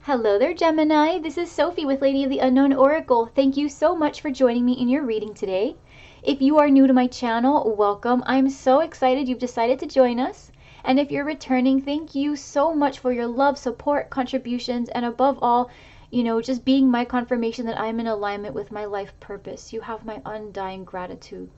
Hello there, Gemini. This is Sophie with Lady of the Unknown Oracle. Thank you so much for joining me in your reading today. If you are new to my channel, welcome. I'm so excited you've decided to join us. And if you're returning, thank you so much for your love, support, contributions, and above all, just being my confirmation that I'm in alignment with my life purpose. You have my undying gratitude.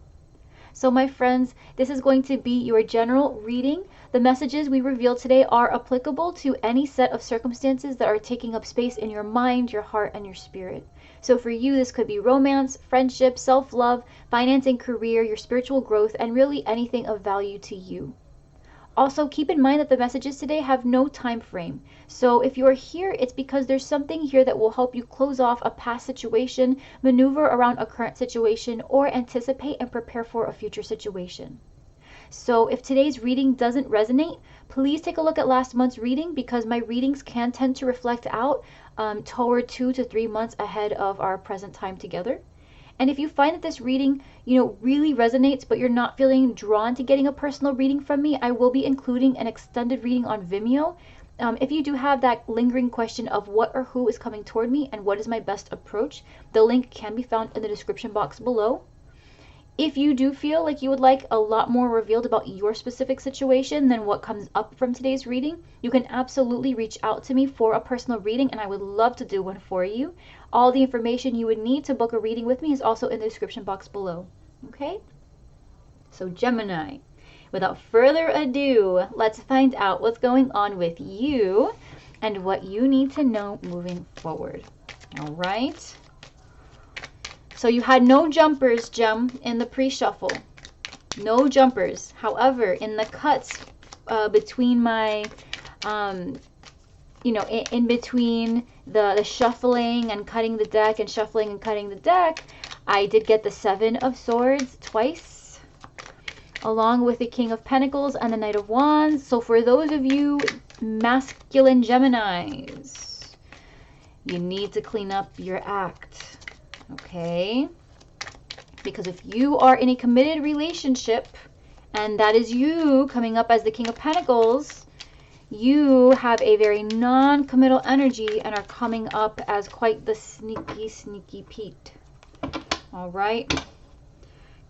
So my friends, this is going to be your general reading. The messages we reveal today are applicable to any set of circumstances that are taking up space in your mind, your heart, and your spirit. So for you, this could be romance, friendship, self-love, finance and career, your spiritual growth, and really anything of value to you. Also, keep in mind that the messages today have no time frame. So if you are here, it's because there's something here that will help you close off a past situation, maneuver around a current situation, or anticipate and prepare for a future situation. So if today's reading doesn't resonate, please take a look at last month's reading because my readings can tend to reflect out toward 2 to 3 months ahead of our present time together. And if you find that this reading, really resonates, but you're not feeling drawn to getting a personal reading from me, I will be including an extended reading on Vimeo. If you do have that lingering question of what or who is coming toward me and what is my best approach, the link can be found in the description box below. If you do feel like you would like a lot more revealed about your specific situation than what comes up from today's reading, you can absolutely reach out to me for a personal reading and I would love to do one for you. All the information you would need to book a reading with me is also in the description box below. Okay? So Gemini, without further ado, let's find out what's going on with you and what you need to know moving forward. All right? So you had no jumpers, Gem, in the pre-shuffle. No jumpers. However, in the cuts between my, in between the shuffling and cutting the deck and shuffling and cutting the deck, I did get the Seven of Swords twice, along with the King of Pentacles and the Knight of Wands. So for those of you masculine Geminis, you need to clean up your act. Okay, because if you are in a committed relationship and that is you coming up as the King of Pentacles, you have a very non-committal energy and are coming up as quite the sneaky Pete. All right,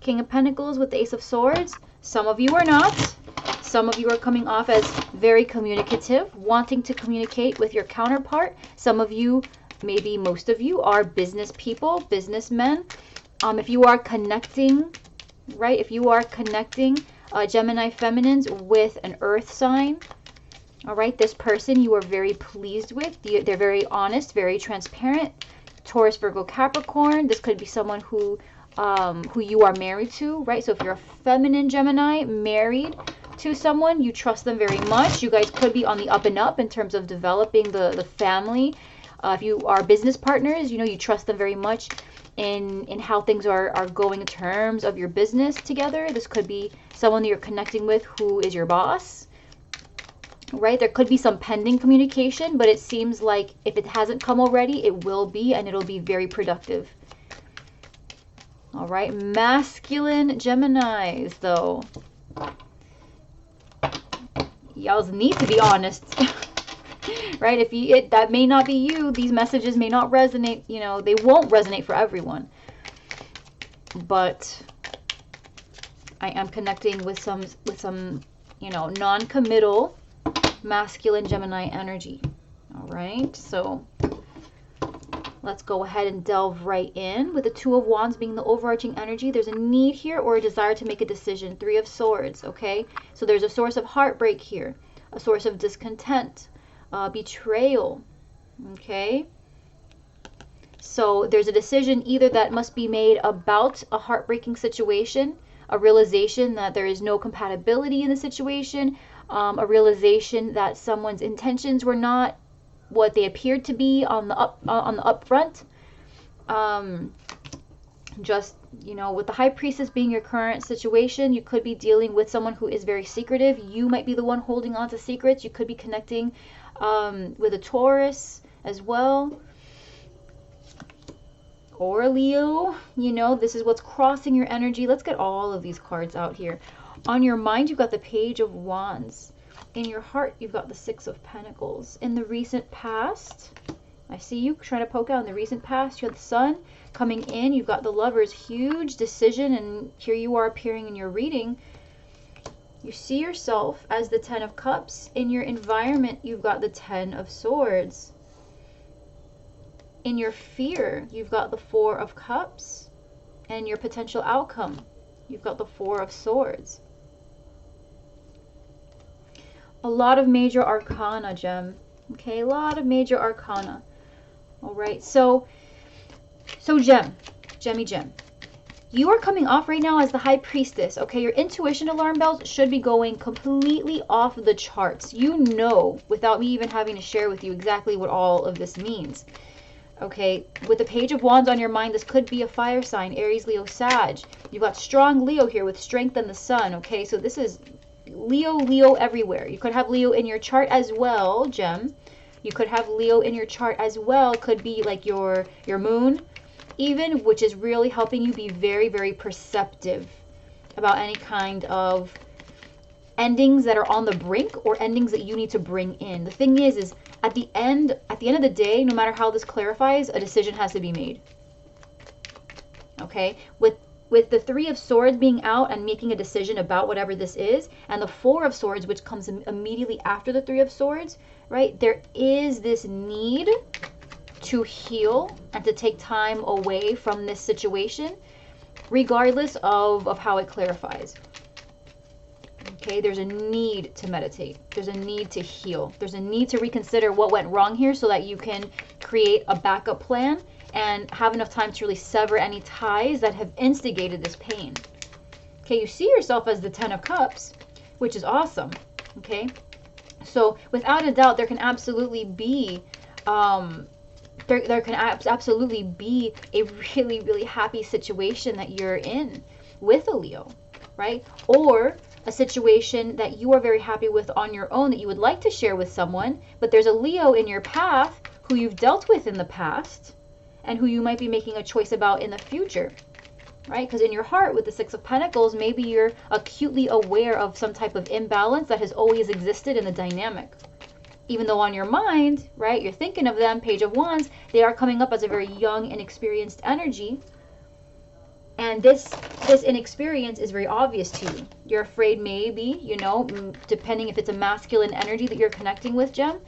King of Pentacles with the Ace of Swords. Some of you are not. Some of you are coming off as very communicative, wanting to communicate with your counterpart. Some of you, maybe most of you, are business people, businessmen. If you are connecting, right? If you are connecting Gemini feminines with an earth sign, all right, this person you are very pleased with. They're very honest, very transparent. Taurus, Virgo, Capricorn. This could be someone who you are married to, right? So if you're a feminine Gemini married to someone, you trust them very much. You guys could be on the up and up in terms of developing the family. If you are business partners, you trust them very much in how things are going in terms of your business together. This could be someone that you're connecting with who is your boss, right? There could be some pending communication, but it seems like if it hasn't come already, it will be, and it'll be very productive. All right, masculine Geminis, though. Y'all need to be honest. Right? If that may not be you, these messages may not resonate, they won't resonate for everyone. But I am connecting with some non-committal masculine Gemini energy. All right? So let's go ahead and delve right in. With the Two of Wands being the overarching energy, there's a need here or a desire to make a decision. Three of Swords, okay? So there's a source of heartbreak here, a source of discontent, betrayal, okay? So there's a decision either that must be made about a heartbreaking situation, a realization that there is no compatibility in the situation, a realization that someone's intentions were not what they appeared to be on the upfront. Just, with the High Priestess being your current situation, you could be dealing with someone who is very secretive. You might be the one holding on to secrets. You could be connecting with a Taurus as well, or Leo. This is what's crossing your energy. Let's get all of these cards out here. On your mind, you've got the Page of Wands. In your heart, you've got the Six of Pentacles. In the recent past, I see you trying to poke out in the recent past. You have the Sun coming in. You've got the Lovers, huge decision. And here you are appearing in your reading. You see yourself as the Ten of Cups. In your environment, you've got the Ten of Swords. In your fear, you've got the Four of Cups. And your potential outcome, you've got the Four of Swords. A lot of major arcana, Gem. Okay, a lot of major arcana. All right, so Gem, you are coming off right now as the High Priestess. Okay, your intuition alarm bells should be going completely off the charts. You know, without me even having to share with you exactly what all of this means. Okay, with the Page of Wands on your mind, this could be a fire sign, Aries, Leo, Sag. You've got strong Leo here with strength and the Sun. Okay, so this is Leo everywhere. You could have Leo in your chart as well, Gem. You could have Leo in your chart as well. Could be like your moon even, which is really helping you be very, very perceptive about any kind of endings that are on the brink or endings that you need to bring in. The thing is at the end of the day, no matter how this clarifies, a decision has to be made. Okay? With the Three of Swords being out and making a decision about whatever this is, and the Four of Swords, which comes immediately after the Three of Swords, right? There is this need to heal and to take time away from this situation, regardless of how it clarifies. Okay, there's a need to meditate. There's a need to heal. There's a need to reconsider what went wrong here so that you can create a backup plan and have enough time to really sever any ties that have instigated this pain. Okay, you see yourself as the Ten of Cups, which is awesome. Okay, so without a doubt, there can absolutely be absolutely be a really, really happy situation that you're in with a Leo, right? Or a situation that you are very happy with on your own that you would like to share with someone, but there's a Leo in your path who you've dealt with in the past and who you might be making a choice about in the future, right? Because in your heart with the Six of Pentacles, maybe you're acutely aware of some type of imbalance that has always existed in the dynamic. Even though on your mind, right, you're thinking of them, Page of Wands, they are coming up as a very young, inexperienced energy. And this inexperience is very obvious to you. You're afraid maybe, you know, depending if it's a masculine energy that you're connecting with, Gem,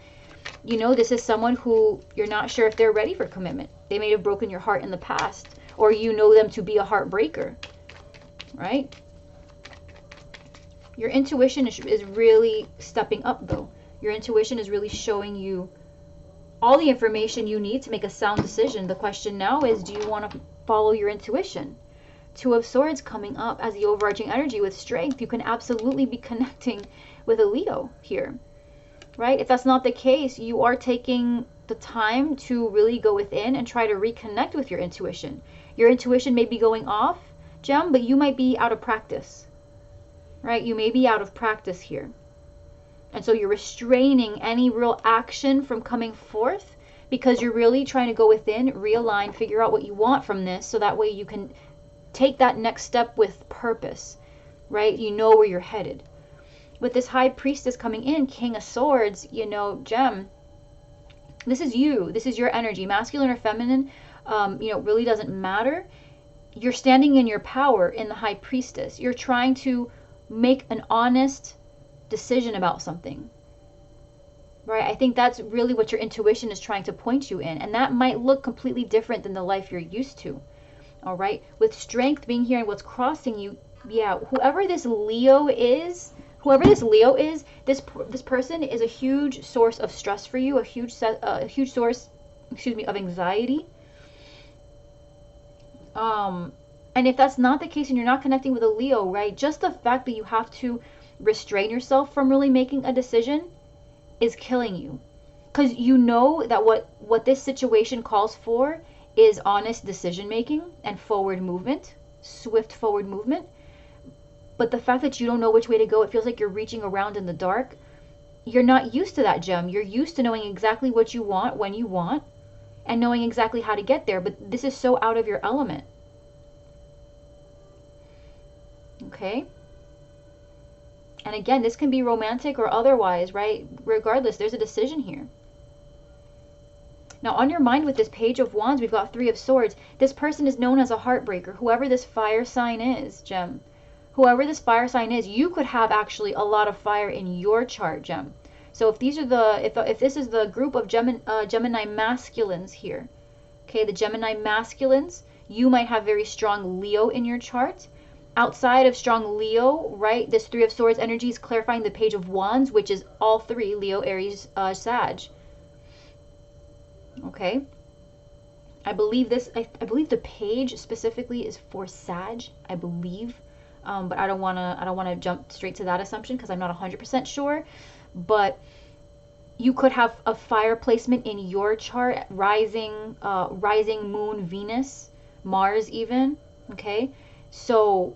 you know, this is someone who you're not sure if they're ready for commitment. They may have broken your heart in the past, or you know them to be a heartbreaker, right? Your intuition is really stepping up, though. Your intuition is really showing you all the information you need to make a sound decision. The question now is, do you want to follow your intuition? Two of Swords coming up as the overarching energy with strength. You can absolutely be connecting with a Leo here, right? If that's not the case, you are taking the time to really go within and try to reconnect with your intuition. Your intuition may be going off, Gem, but you might be out of practice, right? You may be out of practice here. And so you're restraining any real action from coming forth because you're really trying to go within, realign, figure out what you want from this so that way you can take that next step with purpose, right? You know where you're headed. With this High Priestess coming in, King of Swords, you know, Gem, this is you. This is your energy. Masculine or feminine, you know, really doesn't matter. You're standing in your power in the High Priestess. You're trying to make an honest decision about something, right? I think that's really what your intuition is trying to point you in. And that might look completely different than the life you're used to. All right. With strength being here and what's crossing you. Yeah. Whoever this Leo is, this person is a huge source of stress for you, a huge source, of anxiety. And if that's not the case and you're not connecting with a Leo, right? Just the fact that you have to restrain yourself from really making a decision is killing you. Because you know that what this situation calls for is honest decision making and forward movement, swift forward movement. But the fact that you don't know which way to go, it feels like you're reaching around in the dark. You're not used to that, Gem. You're used to knowing exactly what you want, when you want, and knowing exactly how to get there. But this is so out of your element. Okay? And again, this can be romantic or otherwise, right? Regardless, there's a decision here. Now, on your mind with this Page of Wands, we've got Three of Swords. This person is known as a heartbreaker. Whoever this fire sign is, Gem. Whoever this fire sign is, you could have actually a lot of fire in your chart, Gem. So if these are if this is the group of Gemini masculines here, okay, the Gemini masculines, you might have very strong Leo in your chart. Outside of strong Leo, right, this Three of Swords energy is clarifying the Page of Wands, which is all three, Leo, Aries, Sag. Okay. I believe the page specifically is for Sag, I believe. But I don't want to jump straight to that assumption because I'm not 100% sure. But you could have a fire placement in your chart, rising moon, Venus, Mars even, okay? So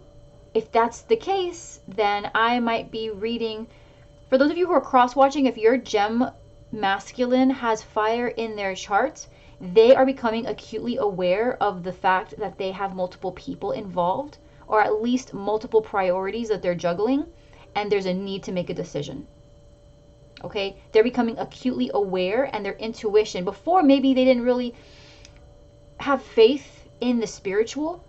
if that's the case, then I might be reading, for those of you who are cross-watching, if your gem masculine has fire in their chart, they are becoming acutely aware of the fact that they have multiple people involved, or at least multiple priorities that they're juggling, and there's a need to make a decision. Okay, they're becoming acutely aware, and their intuition, before maybe they didn't really have faith in the spiritual,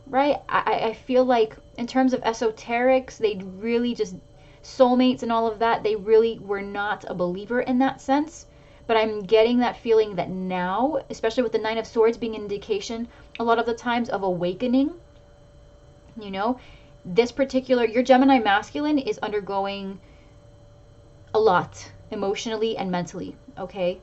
right? I feel like in terms of esoterics, they really just, soulmates and all of that, they really were not a believer in that sense. But I'm getting that feeling that now, especially with the Nine of Swords being an indication a lot of the times of awakening, you know, this particular, your Gemini masculine is undergoing a lot emotionally and mentally, okay?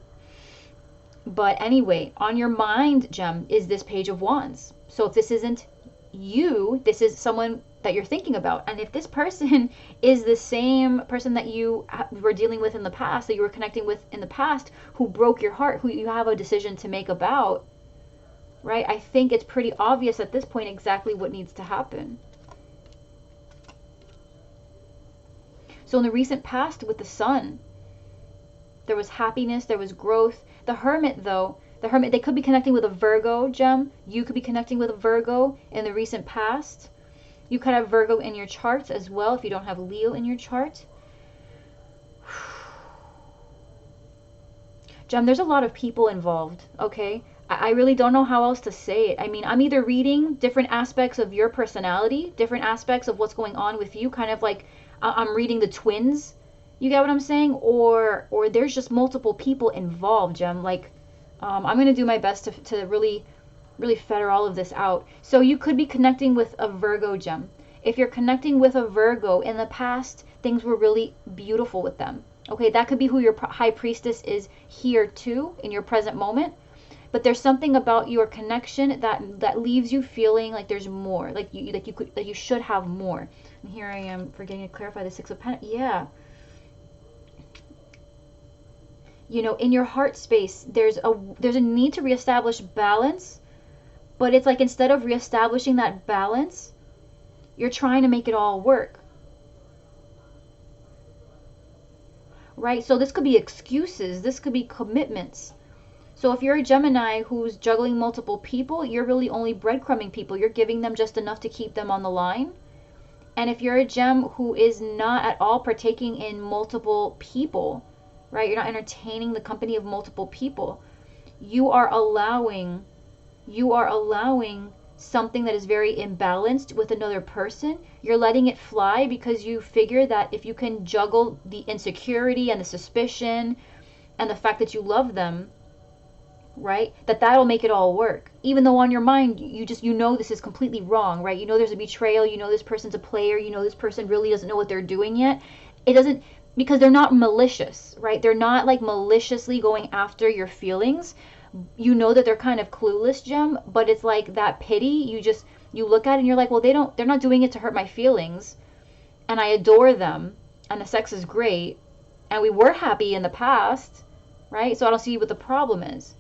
But anyway, on your mind, Gem, is this Page of Wands. So if this isn't you, this is someone that you're thinking about. And if this person is the same person that you were dealing with in the past, that you were connecting with in the past, who broke your heart, who you have a decision to make about, right? I think it's pretty obvious at this point exactly what needs to happen. So in the recent past with the Sun, there was happiness, there was growth. The Hermit, though, they could be connecting with a Virgo, Gem. You could be connecting with a Virgo in the recent past. You could have Virgo in your charts as well if you don't have Leo in your chart. Gem, there's a lot of people involved, okay? I really don't know how else to say it. I mean, I'm either reading different aspects of your personality, different aspects of what's going on with you, kind of like I'm reading the twins. You get what I'm saying? Or there's just multiple people involved, Gem. Like, I'm going to do my best to really feather all of this out. So you could be connecting with a Virgo, Gem. If you're connecting with a Virgo, in the past, things were really beautiful with them. Okay, that could be who your High Priestess is here too, in your present moment. But there's something about your connection that leaves you feeling like there's more, like you should have more. And here I am forgetting to clarify the Six of Pentacles. Yeah. You know, in your heart space, there's a need to reestablish balance, but it's like instead of reestablishing that balance, you're trying to make it all work. Right? So this could be excuses, this could be commitments. So if you're a Gemini who's juggling multiple people, you're really only breadcrumbing people. You're giving them just enough to keep them on the line. And if you're a Gem who is not at all partaking in multiple people, right? You're not entertaining the company of multiple people. You are allowing something that is very imbalanced with another person. You're letting it fly because you figure that if you can juggle the insecurity and the suspicion and the fact that you love them, right, that'll make it all work. Even though on your mind you know this is completely wrong, right? You know there's a betrayal, you know this person's a player, you know this person really doesn't know what they're doing yet. It doesn't, because they're not malicious, right? They're not like maliciously going after your feelings. You know that they're kind of clueless, Gem, but it's like that pity, you look at it and you're like, well, they're not doing it to hurt my feelings, and I adore them, and the sex is great, and we were happy in the past, right? So I don't see what the problem is.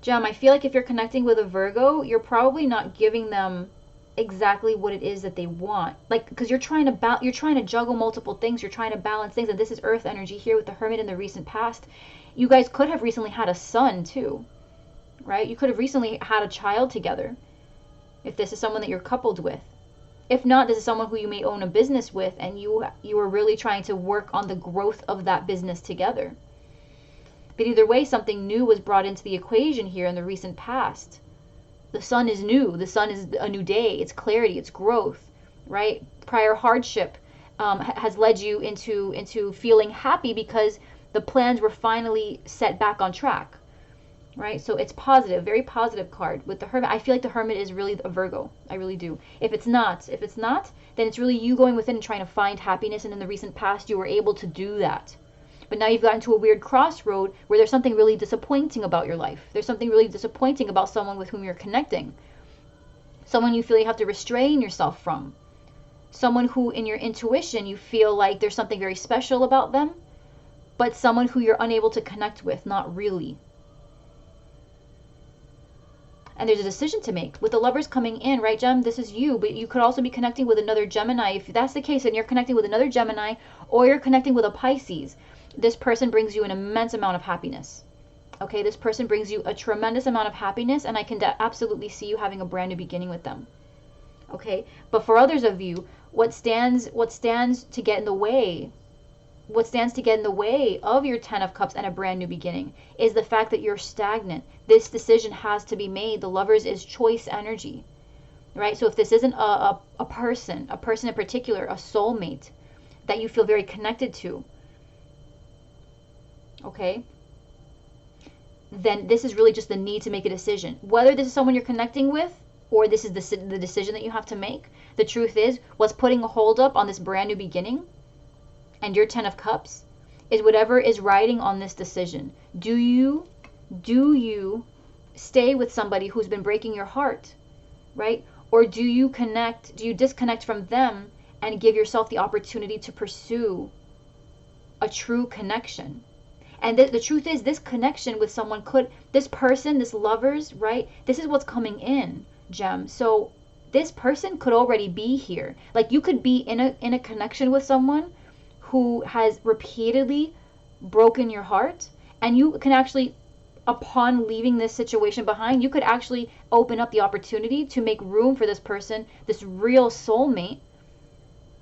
Gem, I feel like if you're connecting with a Virgo, you're probably not giving them exactly what it is that they want, like, because you're trying to juggle multiple things, you're trying to balance things, and this is earth energy here with the Hermit in the recent past. You guys could have recently had a son too, right? You could have recently had a child together. if this is someone that you're coupled with. If not, this is someone who you may own a business with, and you are really trying to work on the growth of that business together. But either way, something new was brought into the equation here in the recent past. The sun is new. The sun is a new day. It's clarity. It's growth, right? Prior hardship has led you into feeling happy because the plans were finally set back on track, right? So it's positive, very positive card. With the Hermit, I feel like the Hermit is really a Virgo. I really do. If it's not, then it's really you going within and trying to find happiness. And in the recent past, you were able to do that. But now you've gotten to a weird crossroad where there's something really disappointing about your life. There's something really disappointing about someone with whom you're connecting. Someone you feel you have to restrain yourself from. Someone who in your intuition you feel like there's something very special about them, but someone who you're unable to connect with, not really. And there's a decision to make. With the Lovers coming in, right, Gem? This is you, but you could also be connecting with another Gemini. If that's the case, and you're connecting with another Gemini, or you're connecting with a Pisces, this person brings you an immense amount of happiness. Okay, this person brings you a tremendous amount of happiness, and I can absolutely see you having a brand new beginning with them. Okay, but for others of you, what stands to get in the way? What stands to get in the way of your 10 of Cups and a brand new beginning is the fact that you're stagnant. This decision has to be made. The Lovers is choice energy, right? So if this isn't a person in particular, a soulmate that you feel very connected to, okay, then this is really just the need to make a decision. Whether this is someone you're connecting with or this is the decision that you have to make, the truth is what's putting a hold up on this brand new beginning and your 10 of Cups is whatever is riding on this decision. Do you stay with somebody who's been breaking your heart, right? Or do you disconnect from them and give yourself the opportunity to pursue a true connection? And the truth is, this connection with someone this person, this Lovers, right? This is what's coming in, Gem. So this person could already be here. Like you could be in a connection with someone who has repeatedly broken your heart, and you can actually, upon leaving this situation behind, you could actually open up the opportunity to make room for this person, this real soulmate,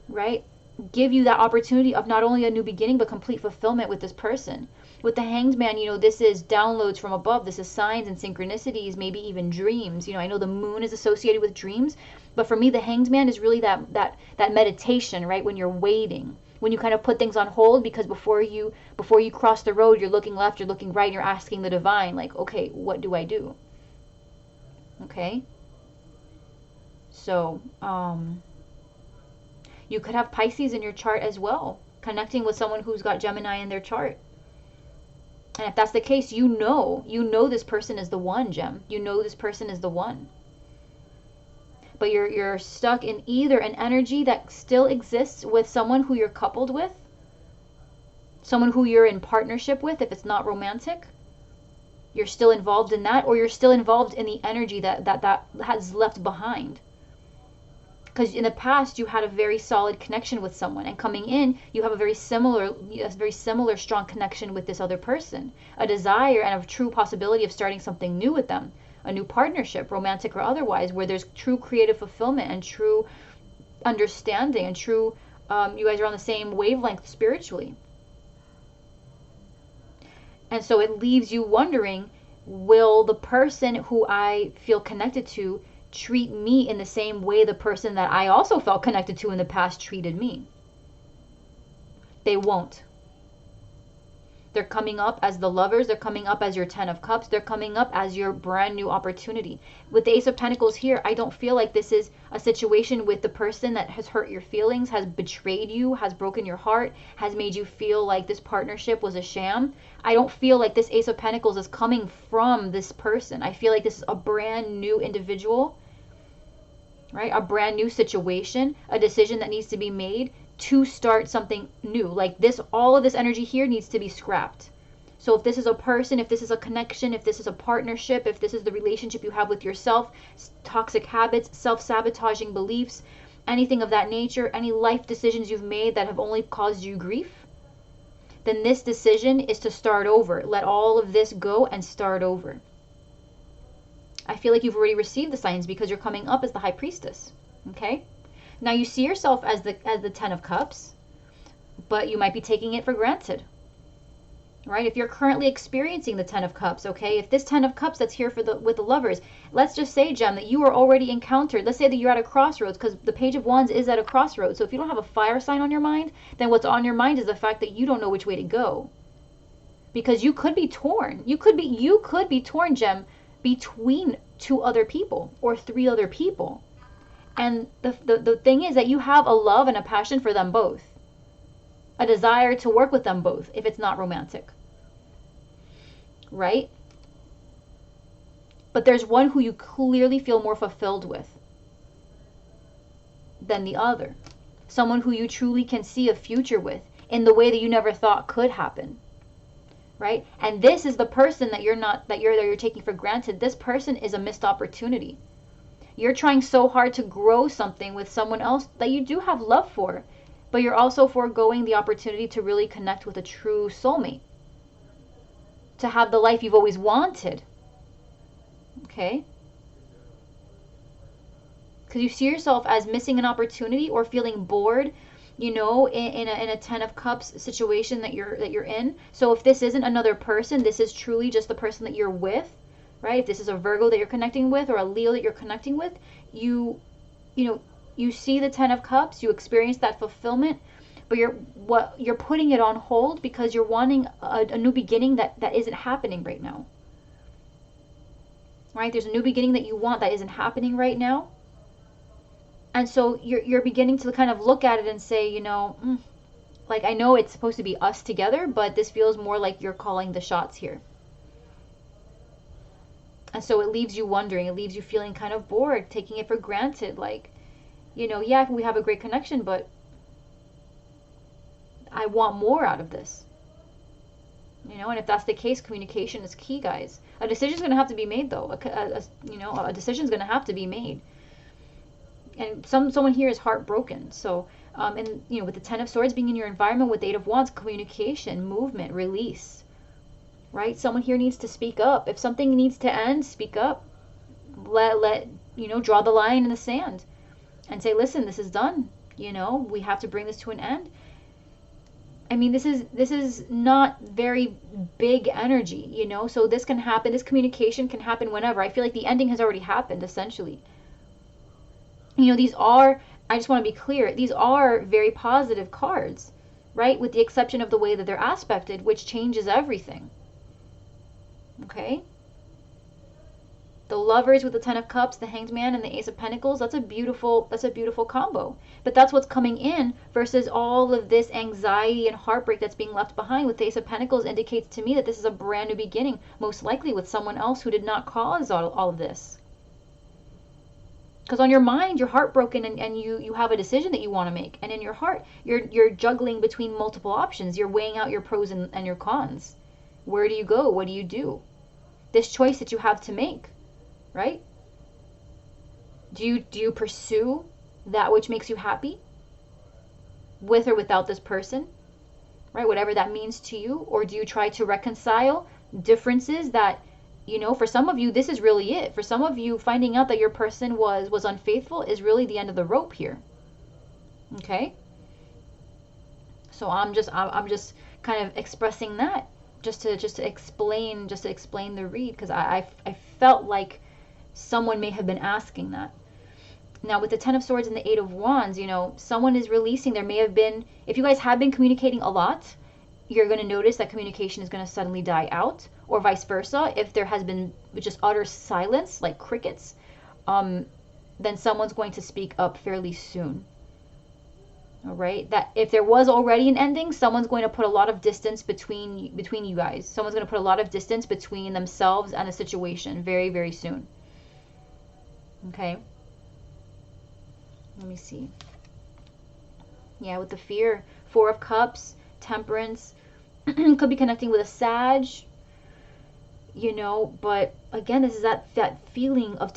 right? Give you that opportunity of not only a new beginning, but complete fulfillment with this person. With the Hanged Man, this is downloads from above. This is signs and synchronicities, maybe even dreams. I know the moon is associated with dreams, but for me, the Hanged Man is really that meditation, right? When you're waiting, when you kind of put things on hold, because before you cross the road, you're looking left, you're looking right, and you're asking the divine, like, okay, what do I do? Okay. So, you could have Pisces in your chart as well, connecting with someone who's got Gemini in their chart. And if that's the case, you know this person is the one, Gem. You know this person is the one. But you're stuck in either an energy that still exists with someone who you're coupled with, someone who you're in partnership with, if it's not romantic, you're still involved in that, or you're still involved in the energy that has left behind. Because in the past, you had a very solid connection with someone, and coming in, you have a very similar strong connection with this other person, a desire and a true possibility of starting something new with them, a new partnership, romantic or otherwise, where there's true creative fulfillment and true understanding and true, you guys are on the same wavelength spiritually. And so it leaves you wondering, will the person who I feel connected to treat me in the same way the person that I also felt connected to in the past treated me? They won't. They're coming up as the Lovers. They're coming up as your 10 of Cups. They're coming up as your brand new opportunity. With the Ace of Pentacles here, I don't feel like this is a situation with the person that has hurt your feelings, has betrayed you, has broken your heart, has made you feel like this partnership was a sham. I don't feel like this Ace of Pentacles is coming from this person. I feel like this is a brand new individual, right? A brand new situation, a decision that needs to be made to start something new. Like this, all of this energy here needs to be scrapped. So if this is a person, if this is a connection, if this is a partnership, if this is the relationship you have with yourself, toxic habits, self-sabotaging beliefs, anything of that nature, any life decisions you've made that have only caused you grief, then this decision is to start over. Let all of this go and start over. I feel like you've already received the signs because you're coming up as the High Priestess. Okay? Now you see yourself as the Ten of Cups, but you might be taking it for granted. Right? If you're currently experiencing the Ten of Cups, okay? If this Ten of Cups that's here with the lovers, let's just say, Gem, that you are already encountered. Let's say that you're at a crossroads, because the Page of Wands is at a crossroads. So if you don't have a fire sign on your mind, then what's on your mind is the fact that you don't know which way to go. Because you could be torn. You could be torn, Gem, between 2 other people or 3 other people. And the thing is that you have a love and a passion for them both. A desire to work with them both if it's not romantic. Right? But there's one who you clearly feel more fulfilled with than the other. Someone who you truly can see a future with in the way that you never thought could happen. Right? And this is the person that you're taking for granted. This person is a missed opportunity. You're trying so hard to grow something with someone else that you do have love for, but you're also foregoing the opportunity to really connect with a true soulmate. To have the life you've always wanted. Okay? Because you see yourself as missing an opportunity or feeling bored, you know, in a Ten of Cups situation that you're in. So if this isn't another person, this is truly just the person that you're with, right? If this is a Virgo that you're connecting with or a Leo that you're connecting with, you see the Ten of Cups, you experience that fulfillment, but you're putting it on hold because you're wanting a new beginning that isn't happening right now. Right? There's a new beginning that you want that isn't happening right now. And so you're beginning to kind of look at it and say, you know, like, I know it's supposed to be us together, but this feels more like you're calling the shots here. And so it leaves you wondering, it leaves you feeling kind of bored, taking it for granted. Like, you know, yeah, we have a great connection, but I want more out of this. You know, and if that's the case, communication is key, guys. A decision's going to have to be made, though. A decision's going to have to be made. And someone here is heartbroken. So, and you know, with the Ten of Swords being in your environment, with the Eight of Wands, communication, movement, release. Right? Someone here needs to speak up. If something needs to end, speak up. Let you know, draw the line in the sand, and say, listen, this is done. You know, we have to bring this to an end. I mean, this is not very big energy, you know. So this can happen. This communication can happen whenever. I feel like the ending has already happened, essentially. You know, I just want to be clear, these are very positive cards, right? With the exception of the way that they're aspected, which changes everything. Okay? The Lovers with the Ten of Cups, the Hanged Man, and the Ace of Pentacles, that's a beautiful combo. But that's what's coming in versus all of this anxiety and heartbreak that's being left behind. With the Ace of Pentacles indicates to me that this is a brand new beginning, most likely with someone else who did not cause all of this. Because on your mind, you're heartbroken and you have a decision that you want to make. And in your heart, you're juggling between multiple options. You're weighing out your pros and your cons. Where do you go? What do you do? This choice that you have to make, right? Do you pursue that which makes you happy? With or without this person? Right? Whatever that means to you. Or do you try to reconcile differences that, you know, for some of you, this is really it. For some of you, finding out that your person was unfaithful is really the end of the rope here. Okay? So I'm just kind of expressing that just to explain the read, because I felt like someone may have been asking that. Now with the Ten of Swords and the Eight of Wands, you know, someone is releasing. There may have been, if you guys have been communicating a lot, you're going to notice that communication is going to suddenly die out, or vice versa. If there has been just utter silence, like crickets, then someone's going to speak up fairly soon. All right? That if there was already an ending, someone's going to put a lot of distance between you guys. Someone's going to put a lot of distance between themselves and the situation very, very soon. Okay? Let me see. Yeah, with the Fear, Four of Cups, Temperance, could be connecting with a Sag, you know, but again, this is that feeling of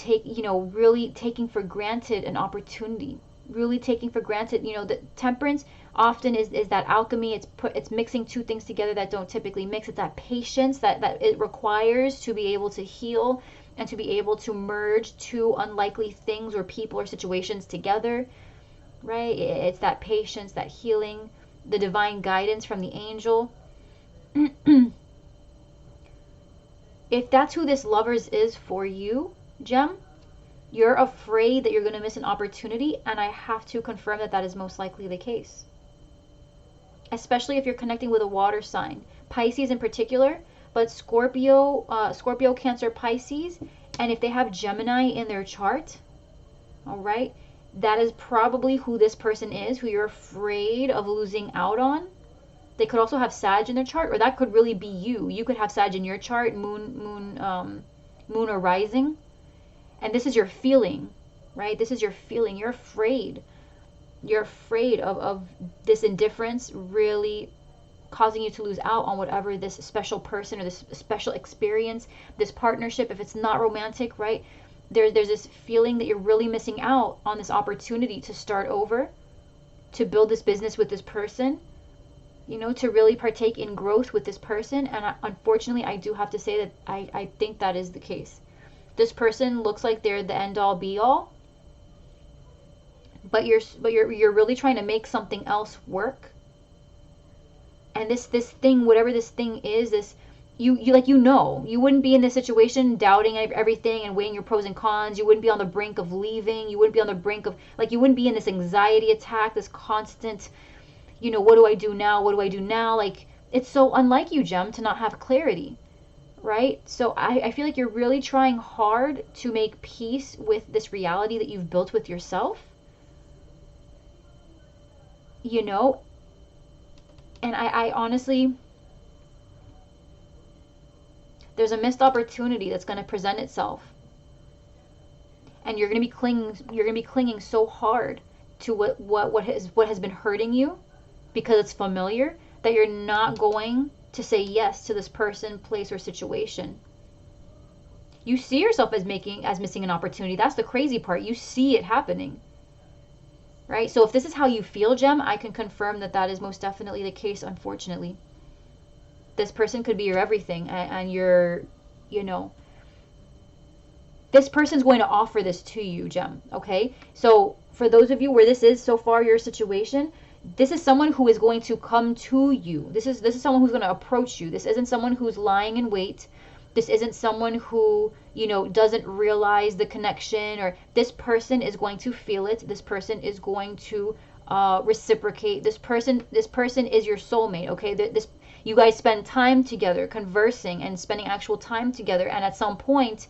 really taking for granted an opportunity, really taking for granted, you know, the Temperance often is that alchemy. It's mixing two things together that don't typically mix. It's that patience that it requires to be able to heal and to be able to merge two unlikely things or people or situations together, right? It's that patience, that healing, the divine guidance from the angel. If that's who this lovers is for you, Gem, you're afraid that you're going to miss an opportunity, and I have to confirm that that is most likely the case. Especially if you're connecting with a water sign, Pisces in particular, but Scorpio, Cancer, Pisces, and if they have Gemini in their chart, all right, that is probably who this person is, who you're afraid of losing out on. They could also have Sag in their chart, or that could really be you. You could have Sag in your chart, moon or rising, and this is your feeling, right? This is your feeling. You're afraid. You're afraid of this indifference really causing you to lose out on whatever this special person or this special experience, this partnership, if it's not romantic, right? There's this feeling that you're really missing out on this opportunity to start over, to build this business with this person, you know, to really partake in growth with this person. And unfortunately, I do have to say that I think that is the case. This person looks like they're the end all be all, but you're really trying to make something else work. And this thing, whatever this thing is, this you wouldn't be in this situation doubting everything and weighing your pros and cons. You wouldn't be on the brink of leaving. You wouldn't be on the brink of, like, you wouldn't be in this anxiety attack, this constant, you know, what do I do now? What do I do now? Like, it's so unlike you, Gem, to not have clarity, right? So I feel like you're really trying hard to make peace with this reality that you've built with yourself, you know. And I honestly, there's a missed opportunity that's going to present itself, and you're going to be clinging so hard to what has been hurting you, because it's familiar, that you're not going to say yes to this person, place, or situation. You see yourself as missing an opportunity. That's the crazy part. You see it happening. Right? So if this is how you feel, Gem, I can confirm that that is most definitely the case, unfortunately. This person could be your everything, and you're, you know, this person's going to offer this to you, Gem, okay? So for those of you where this is so far your situation, this is someone who is going to come to you. This is someone who's going to approach you. This isn't someone who's lying in wait. This isn't someone who, you know, doesn't realize the connection, or this person is going to feel it. This person is going to reciprocate. This person is your soulmate, okay? You guys spend time together conversing and spending actual time together, and at some point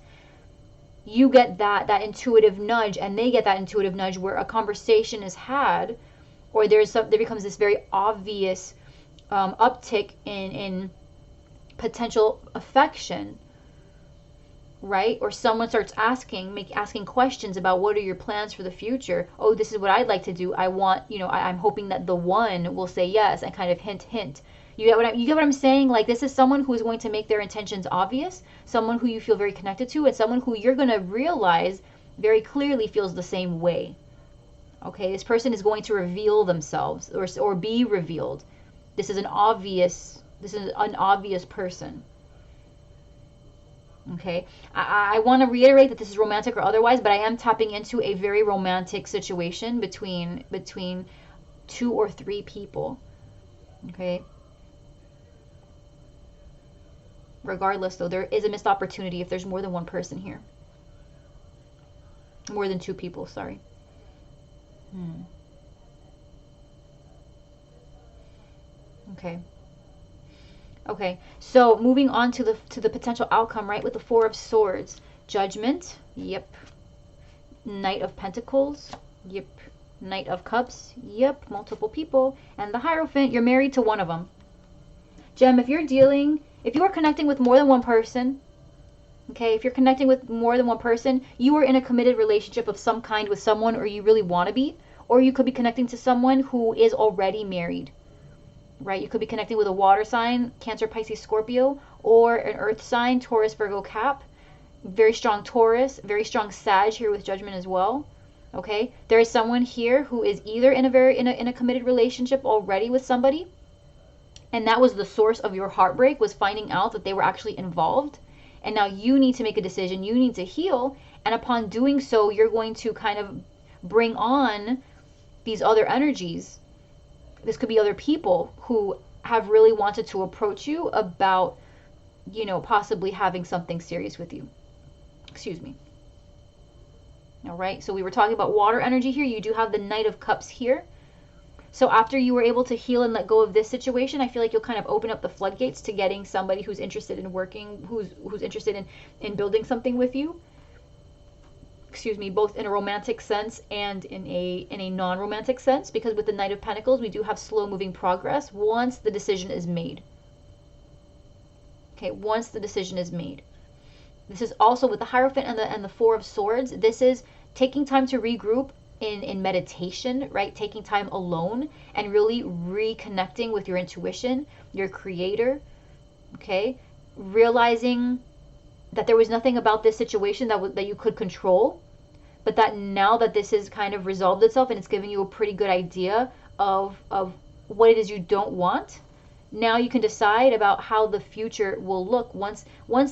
you get that intuitive nudge, and they get that intuitive nudge where a conversation is had, or there becomes this very obvious uptick in potential affection, right? Or someone starts asking questions about, what are your plans for the future? Oh, this is what I'd like to do. I want, you know, I'm hoping that the one will say yes, and kind of hint. You get what I'm saying? Like, this is someone who is going to make their intentions obvious, someone who you feel very connected to, and someone who you're going to realize very clearly feels the same way. Okay, this person is going to reveal themselves, or be revealed. This is an obvious person. Okay, I want to reiterate that this is romantic or otherwise, but I am tapping into a very romantic situation between 2 or 3 people. Okay. Regardless, though, there is a missed opportunity if there's more than one person here. More than 2 people, sorry. Okay, so moving on to the potential outcome, right? With the 4 of Swords, Judgment, yep. Knight of Pentacles, yep. Knight of Cups, yep. Multiple people, and the Hierophant. You're married to one of them, Gem. If you are connecting with more than one person, okay, if you're connecting with more than one person, you are in a committed relationship of some kind with someone, or you really want to be, or you could be connecting to someone who is already married, right? You could be connecting with a water sign, Cancer, Pisces, Scorpio, or an earth sign, Taurus, Virgo, Cap. Very strong Taurus, very strong Sag here with Judgment as well. Okay, there is someone here who is either in a committed relationship already with somebody, and that was the source of your heartbreak, was finding out that they were actually involved, And now you need to make a decision. You need to heal. And upon doing so, you're going to kind of bring on these other energies. This could be other people who have really wanted to approach you about, you know, possibly having something serious with you. Excuse me. All right. So we were talking about water energy here. You do have the Knight of Cups here. So after you were able to heal and let go of this situation, I feel like you'll kind of open up the floodgates to getting somebody who's interested in working, who's interested in building something with you. Excuse me, both in a romantic sense and in a non-romantic sense, because with the Knight of Pentacles, we do have slow-moving progress once the decision is made. Okay, once the decision is made. This is also with the Hierophant and the Four of Swords. This is taking time to regroup in meditation, right? Taking time alone and really reconnecting with your intuition, your creator, okay? Realizing that there was nothing about this situation that you could control, but that now that this has kind of resolved itself and it's giving you a pretty good idea of what it is you don't want, now you can decide about how the future will look once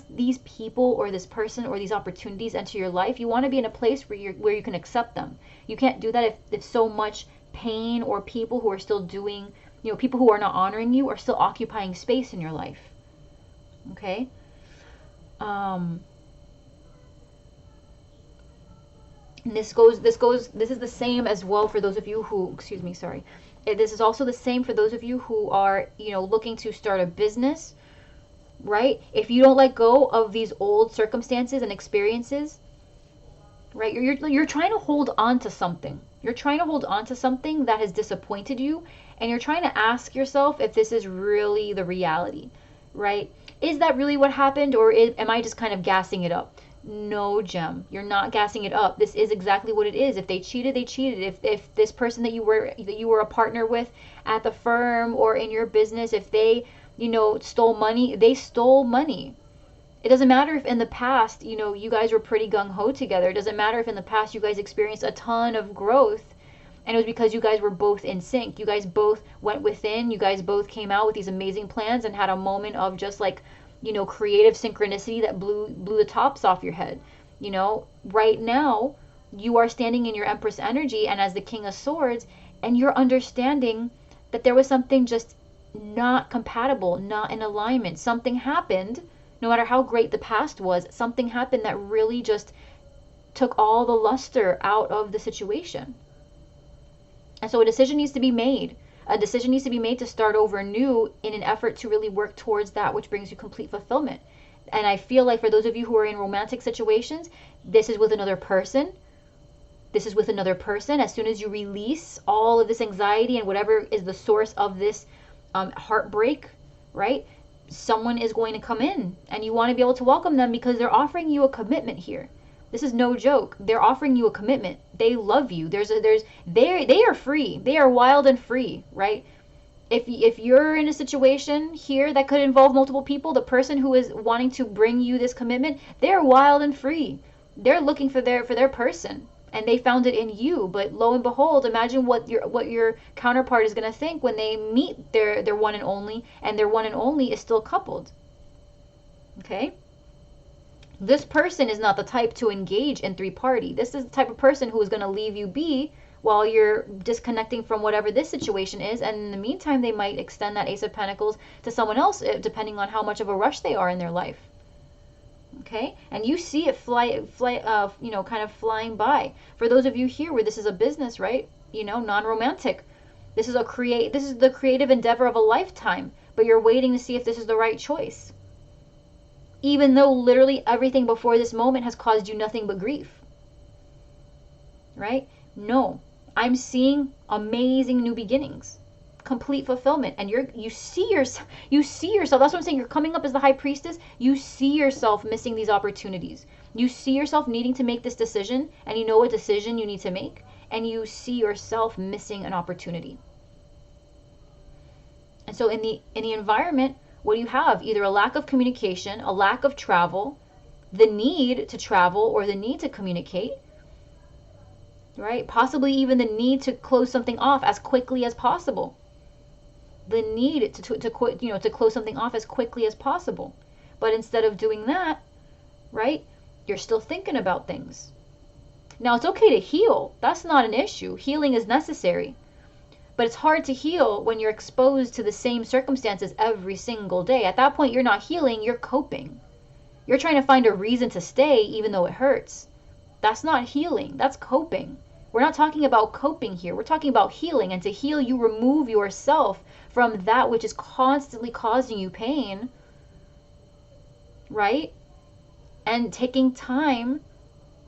these people or this person or these opportunities enter your life. You want to be in a place where you can accept them. You can't do that if so much pain or people who are still doing, you know, people who are not honoring you are still occupying space in your life. Okay? And this is the same as well for those of you who, excuse me, sorry. This is also the same for those of you who are, you know, looking to start a business, right? If you don't let go of these old circumstances and experiences, right? You're trying to hold on to something. You're trying to hold on to something that has disappointed you, and you're trying to ask yourself if this is really the reality, right? Is that really what happened, or am I just kind of gassing it up? No, Gem, you're not gassing it up. This is exactly what it is. If they cheated, they cheated. If this person that you were a partner with at the firm or in your business, if they, you know, stole money, they stole money. It doesn't matter if in the past, you know, you guys were pretty gung-ho together. It doesn't matter if in the past you guys experienced a ton of growth and it was because you guys were both in sync. You guys both went within. You guys both came out with these amazing plans and had a moment of just like, you know, creative synchronicity that blew the tops off your head. You know, right now you are standing in your Empress energy and as the King of Swords, and you're understanding that there was something just not compatible, not in alignment. Something happened, no matter how great the past was, something happened that really just took all the luster out of the situation. And so a decision needs to be made. A decision needs to be made to start over new in an effort to really work towards that which brings you complete fulfillment. And I feel like for those of you who are in romantic situations, this is with another person. This is with another person. As soon as you release all of this anxiety and whatever is the source of this heartbreak, right? Someone is going to come in and you want to be able to welcome them because they're offering you a commitment here. This is no joke. They're offering you a commitment. They love you. They are free. They are wild and free, right? If you're in a situation here that could involve multiple people, the person who is wanting to bring you this commitment, they're wild and free. They're looking for their person, and they found it in you. But lo and behold, imagine what your counterpart is going to think when they meet their one and only, and their one and only is still coupled. Okay? This person is not the type to engage in three-party. This is the type of person who is going to leave you be while you're disconnecting from whatever this situation is. And in the meantime, they might extend that Ace of Pentacles to someone else, depending on how much of a rush they are in their life. Okay? And you see it you know, kind of flying by. For those of you here where this is a business, right? You know, non-romantic. This is the creative endeavor of a lifetime, but you're waiting to see if this is the right choice. Even though literally everything before this moment has caused you nothing but grief. Right? No. I'm seeing amazing new beginnings. Complete fulfillment. And you see yourself. That's what I'm saying. You're coming up as the High Priestess. You see yourself missing these opportunities. You see yourself needing to make this decision, and you know what decision you need to make, and you see yourself missing an opportunity. And so in the environment, what do you have? Either a lack of communication, a lack of travel, the need to travel or the need to communicate, right? Possibly even the need to close something off as quickly as possible. The need to close something off as quickly as possible. But instead of doing that, right? You're still thinking about things. Now, it's okay to heal. That's not an issue. Healing is necessary. But it's hard to heal when you're exposed to the same circumstances every single day. At that point, you're not healing, you're coping. You're trying to find a reason to stay even though it hurts. That's not healing, that's coping. We're not talking about coping here. We're talking about healing. And to heal, you remove yourself from that which is constantly causing you pain, right? And taking time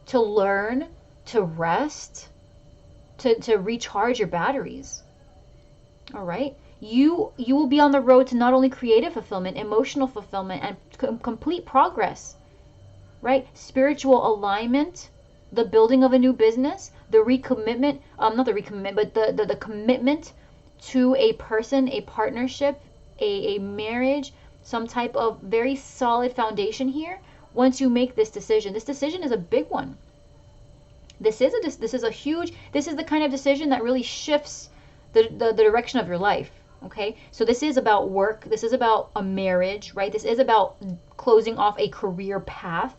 to learn, to rest, to recharge your batteries. All right? You will be on the road to not only creative fulfillment, emotional fulfillment, and complete progress, right? Spiritual alignment, the building of a new business, the recommitment, not the recommitment, but the commitment to a person, a partnership, a marriage, some type of very solid foundation here. Once you make this decision is a big one. This is the kind of decision that really shifts the direction of your life. Okay, so this is about work, this is about a marriage, right? This is about closing off a career path.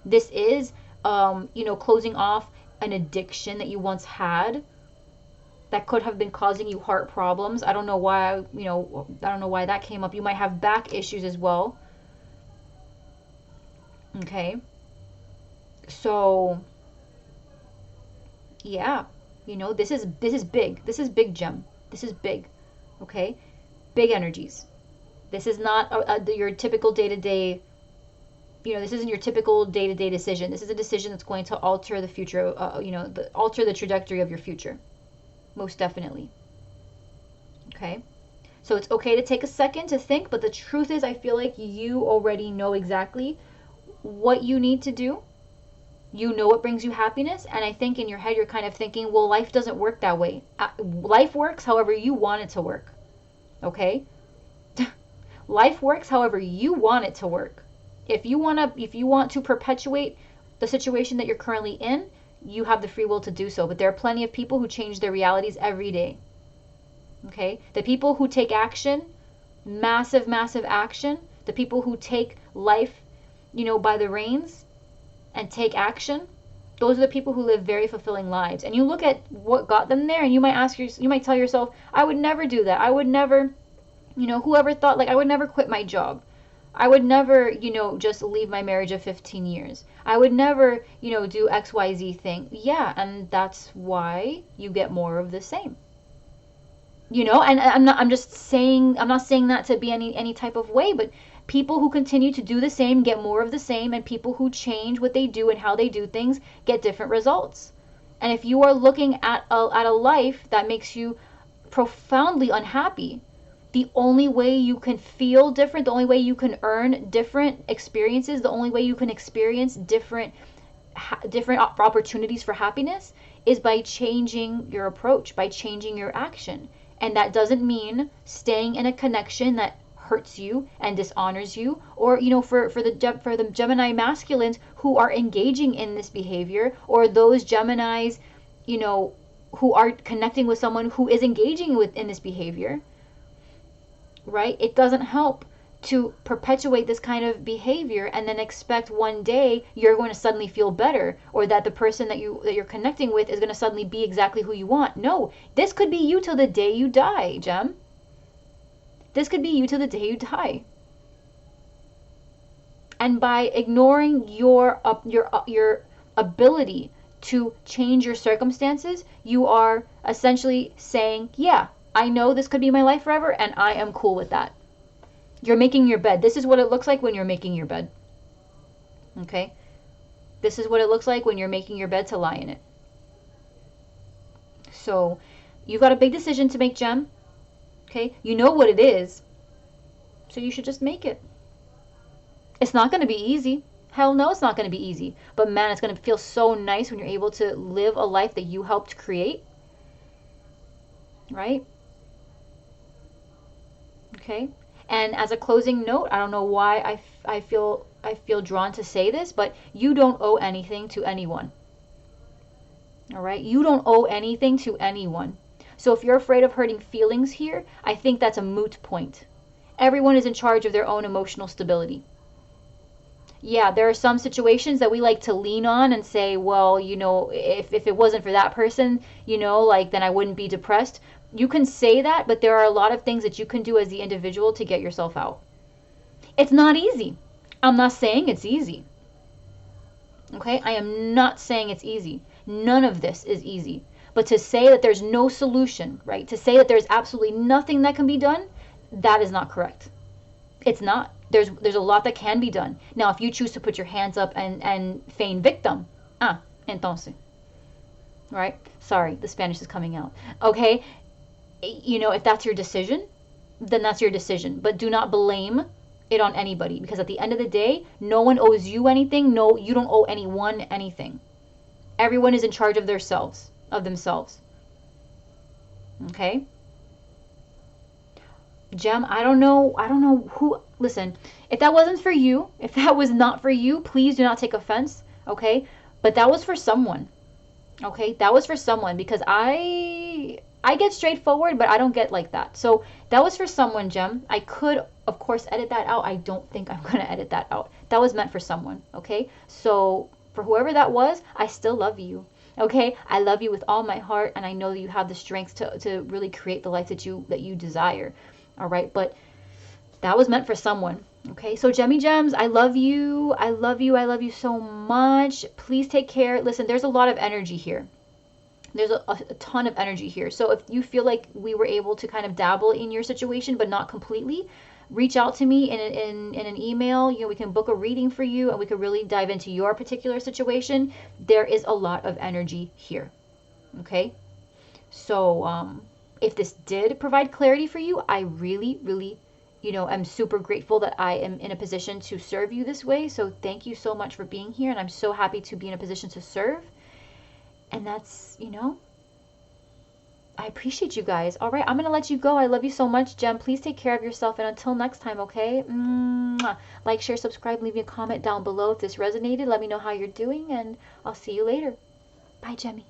This is closing off an addiction that you once had that could have been causing you heart problems. I don't know why that came up. You might have back issues as well. Okay, so yeah, this is big. This is big, Gem. This is big. Okay, big energies. This is not your typical day-to-day. This isn't your typical day-to-day decision. This is a decision that's going to alter the future. Alter the trajectory of your future, most definitely. Okay, so it's okay to take a second to think, but the truth is, I feel like you already know exactly what you need to do. You know what brings you happiness, and I think in your head you're kind of thinking, well, life doesn't work that way. Life works however you want it to work. Okay? Life works however you want it to work. If you want to perpetuate the situation that you're currently in, you have the free will to do so. But there are plenty of people who change their realities every day. Okay? The people who take action, massive action, the people who take life, by the reins, and take action, those are the people who live very fulfilling lives. And you look at what got them there, and you might tell yourself, I would never do that. I would never, whoever thought, I would never quit my job. I would never, just leave my marriage of 15 years. I would never, do XYZ thing. Yeah, and that's why you get more of the same. And I'm not saying that to be any type of way, but people who continue to do the same get more of the same, and people who change what they do and how they do things get different results. And if you are looking at a life that makes you profoundly unhappy, the only way you can feel different, the only way you can earn different experiences, the only way you can experience different opportunities for happiness is by changing your approach, by changing your action. And that doesn't mean staying in a connection that hurts you and dishonors you, or for the Gemini masculines who are engaging in this behavior, or those Geminis who are connecting with someone who is engaging in this behavior, right? It doesn't help to perpetuate this kind of behavior and then expect one day you're going to suddenly feel better, or that the person that you're connecting with is going to suddenly be exactly who you want. No, this could be you till the day you die, Gem. This could be you till the day you die. And by ignoring your ability to change your circumstances, you are essentially saying, yeah, I know this could be my life forever, and I am cool with that. You're making your bed. This is what it looks like when you're making your bed. Okay? This is what it looks like when you're making your bed to lie in it. So, you've got a big decision to make, Gem. Okay? You know what it is. So you should just make it. It's not going to be easy. Hell no, it's not going to be easy. But man, it's going to feel so nice when you're able to live a life that you helped create. Right? Okay? And as a closing note, I don't know why I feel drawn to say this, but you don't owe anything to anyone. All right? You don't owe anything to anyone. So if you're afraid of hurting feelings here, I think that's a moot point. Everyone is in charge of their own emotional stability. Yeah, there are some situations that we like to lean on and say, well, if it wasn't for that person, like then I wouldn't be depressed. You can say that, but there are a lot of things that you can do as the individual to get yourself out. It's not easy. I'm not saying it's easy. Okay? I am not saying it's easy. None of this is easy. But to say that there's no solution, right? To say that there's absolutely nothing that can be done, that is not correct. It's not. There's a lot that can be done. Now, if you choose to put your hands up and feign victim, entonces, right? Sorry, the Spanish is coming out. Okay? If that's your decision, then that's your decision. But do not blame it on anybody, because at the end of the day, no one owes you anything. No, you don't owe anyone anything. Everyone is in charge of themselves. Okay? Gem, I don't know who, listen, if that wasn't for you, if that was not for you, please do not take offense, okay? But that was for someone. Okay? That was for someone, because I get straightforward, but I don't get like that. So that was for someone, Gem. I could, of course, edit that out. I don't think I'm going to edit that out. That was meant for someone, okay? So for whoever that was, I still love you, okay? I love you with all my heart, and I know that you have the strength to really create the life that you desire, all right? But that was meant for someone, okay? So Gemmy Gems, I love you. I love you. I love you so much. Please take care. Listen, there's a lot of energy here. There's a ton of energy here. So if you feel like we were able to kind of dabble in your situation, but not completely, reach out to me in an email. We can book a reading for you, and we can really dive into your particular situation. There is a lot of energy here. Okay? So if this did provide clarity for you, I really, really, I'm super grateful that I am in a position to serve you this way. So thank you so much for being here, and I'm so happy to be in a position to serve. And that's, I appreciate you guys. All right, I'm going to let you go. I love you so much, Gem. Please take care of yourself. And until next time, okay? Mwah. Like, share, subscribe, leave me a comment down below if this resonated. Let me know how you're doing, and I'll see you later. Bye, Gemmy.